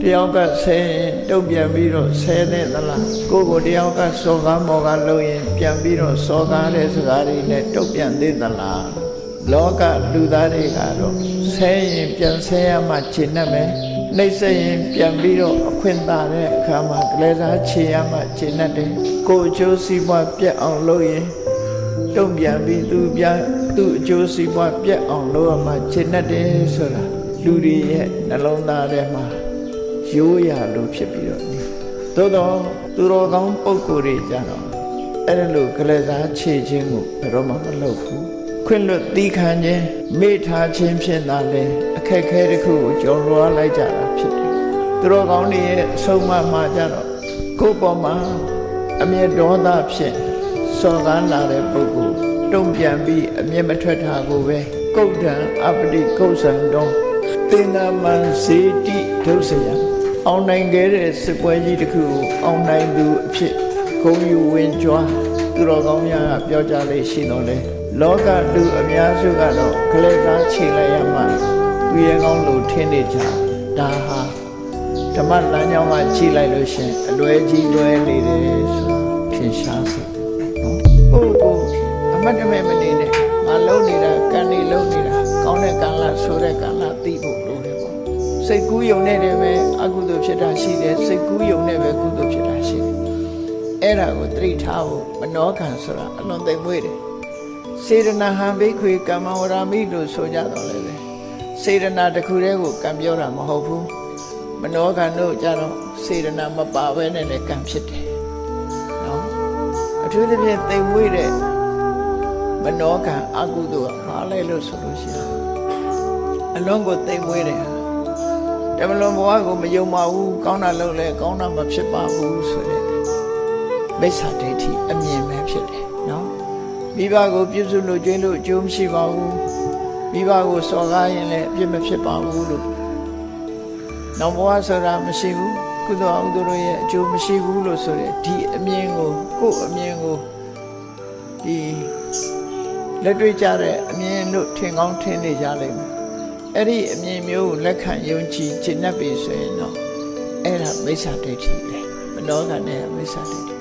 တယောက်ကဆဲရင်တုတ်ပြန်ပြီးတော့ဆဲတဲ့သလားကိုယ်ကိုတယောက်ကစော်ကားမော်ကားလုပ်ရင်ပြန်ပြီးတော့စော်ကားတဲ့စကားတွေနဲ့တုတ်ပြန်သေးသလားလောကလူသားတွေကတော့ဆဲရင်ပြန်ဆဲရမှခြေနှက်မယ်နှိမ့်ဆက်ရင်ပြန်ပြီးတော့အခွင့်သာတဲ့အခါမှာကလေးစားခြေရမှခြေနှက်တယ်ကိုယ်အကျိုးစီးပွားပြတ်အောင်လုပ်ရင်တုံ့ပြန်ပြီးသူအကျိုးစီးပွားပြတ်အောင်လုပ်ရမှခြေနှက်တယ်ဆိုတာလူတွေရဲ့နှလုံးသားထဲမှာရိုးရာလို့ဖြစ်ပြီးတော့သို့တော့သူတော်ကောင်းပုဂ္ဂိုလ်တွေကြတော့အဲ့လိုကလေးစားခြေခြင်းကိုဘယ်တော့မှမလုပ်ဘူးခွင့်လွတ်သီးခံခြင်းမေ့ထားခြင်းဖြင့်သာလေအခက်ခဲတစ်ခုကိုကျော်လွှားလိုက်ကြတာဖြစ်တယ်သူတော်ကောင်းတွေရဲ့အဆုံးအမမှာကြတော့ကိုယ့်ပေါ်မှာအမျက်ဒေါသဖြင့်စော်ကားလာတဲ့ပုဂ္ဂိုလ်တုံ့ပြန်ပြီးအမျက်မထွက်တာကိုပဲကုဋ္ဌံအပတိကုသံတော်သေနာမံစေတိဒုစယအောင်နိုင်ခဲ့တဲ့စစ်ပွဲကြီးတစ်ခုကိုအောင်နိုင်သူအဖြစ်ဂုဏ်ယူဝင်ကြွားသူတော်ကောင်းများကပြောကြလေရှိတော်လေလောကလူအများစုကတော့ကလေးသားခြေလိုက်ရမှသူရဲကောင်းလို့ထင်နေကြဒါဟာဓမ္မလမ်းကြောင်းကခြေလိုက်လို့ရှင်အလွဲကြီးလွဲနေတယ်ဆိုထင်ရှားစေနော်ကိုအမတ်တမဲ့မနေနဲ့ငါလုံးနေတာကံနေလုံးနေတာကောင်းတဲ့ကံလားဆိုတဲ့ကံလားသိဖို့လိုတယ်ပေါ့စိတ်ကူးယုံနဲ့တည်းပဲအကုသိုလ်ဖြစ်တာရှိတယ်စိတ်ကူးယုံနဲ့ပဲကုသိုလ်ဖြစ်တာရှိတယ်အဲ့ဒါကိုသတိထားဖို့မနောကံဆိုတာအလွန်သိမ်မွေ့တယ်စေရနာဟံဘိက္ခွေကမ္မဝရမိလို့ဆိုကြတော့လေပဲစေရနာတစ်ခုတည်းကိုကံပြောတာမဟုတ်ဘူးမနောကံတို့ကြတော့စေရနာမပါဘဲနဲ့လည်းကံဖြစ်တယ်နော်အထူးသဖြင့်သိမ်မွေ့တဲ့မနောကံအကုသိုလ်ကဘာလဲလို့ဆိုလို့ရှိရင်အလုံးကိုသိမ်မွေ့တယ်တမလွန်ဘဝကိုမယုံပါဘူးကောင်းတာလုပ်လဲကောင်းတာမဖြစ်ပါဘူးဆိုတဲ့မိစ္ဆာဒိဋ္ဌိအမြင်ပဲဖြစ်တယ်နော်မိဘကိုပြုစုလို့ကျွေးလို့အကျိုးမရှိပါဘူးမိဘကိုစော်ကားရင်လည်းအပြစ်မဖြစ်ပါဘူးလို့နောက်ဘဝဆိုတာမရှိဘူးကုသိုလ်အကုသိုလ်ရဲ့အကျိုးမရှိဘူးလို့ဆိုတဲ့ဒီအမြင်ကိုကိုယ့်အမြင်ကိုဒီလက်တွေ့ကြတဲ့အမြင်တို့ထင်ကောင်းထင်နေကြလိမ့်မယ်အဲ့ဒီအမြင်မျိုးကိုလက်ခံယုံကြည်ကျင့်တတ်ပြီဆိုရင်တော့အဲ့ဒါမိစ္ဆာဒိဋ္ဌိပဲမနောကနဲ့မိစ္ဆာဒိဋ္ဌိ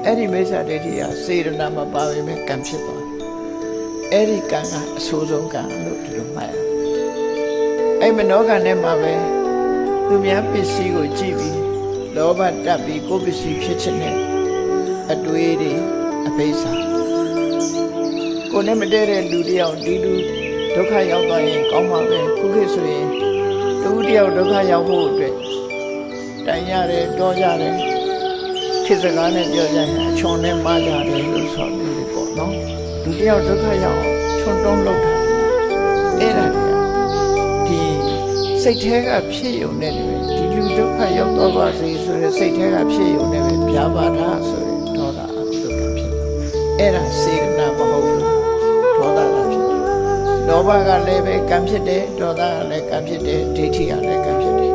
အဲ့ဒီမိစ္ဆာဒိဋ္ဌိဟာစေရနာမပါဘဲကံဖြစ်သွားအဲ့ဒီကံကအဆိုးဆုံးကံလို့ဒီလိုမှတ်ရအဲ့မနောကနဲ့မှာပဲသူများပစ္စည်းကိုကြည့်ပြီးလောဘတက်ပြီးကိုယ်ပစ္စည်းဖြစ်ခြင်းနဲ့အတွေးတွေအပိစ္ဆာကိုယ်နဲ့မတည့်တဲ့လူတယောက်ဒီလူဒုက္ခရောက်သွားရင်ကောင်းမှာပဲခုခေတ်ဆိုရင်လူတယောက်ဒုက္ခရောက်ဖို့အတွက်တိုင်ရတယ်တောကြတယ်ခေတ်စကားနဲ့ပြောကြရင်အချွန်နဲ့မှားကြတယ်လို့ဆိုပြီးပေါ့နော်လူတယောက်ဒုက္ခရောက်အောင်ချွန်တုံးလုပ်တာအဲ့ဒါဒီစိတ်ထဲကဖြစ်ယုံနေတယ်ဒီလူဒုက္ခရောက်တော့ပါစေဆိုတဲ့စိတ်ထဲကဖြစ်ယုံနေပဲဗျာပါဒဆိုတဲ့ဒေါသအတုကဖြစ်အဲ့ဒါစေရနာမဟုတ်ဘူးဒေါသကဖြစ်လောဘကလည်းပဲကံဖြစ်တယ်ဒေါသကလည်းကံဖြစ်တယ်ဒိဋ္ဌိကလည်းကံဖြစ်တယ်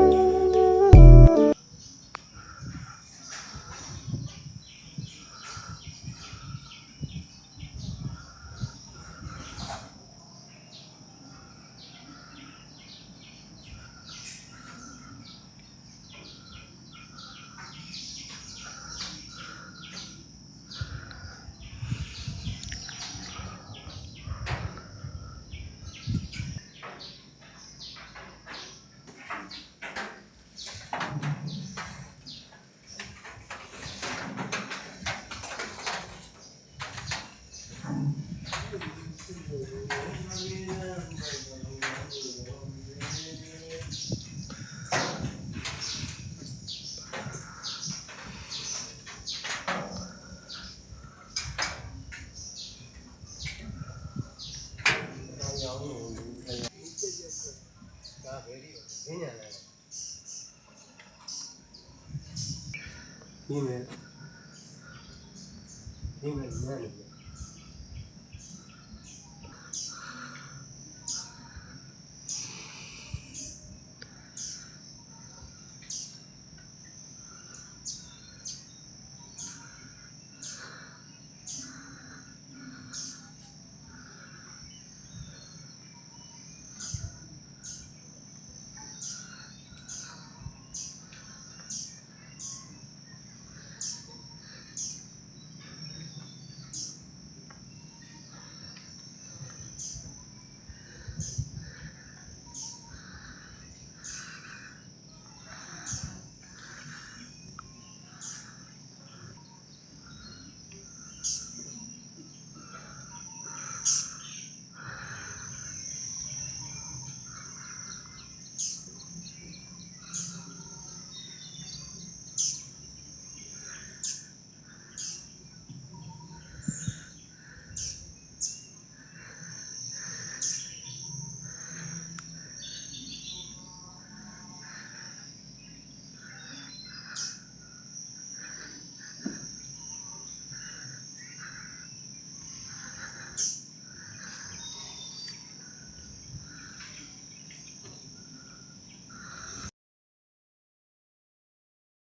你们，你们。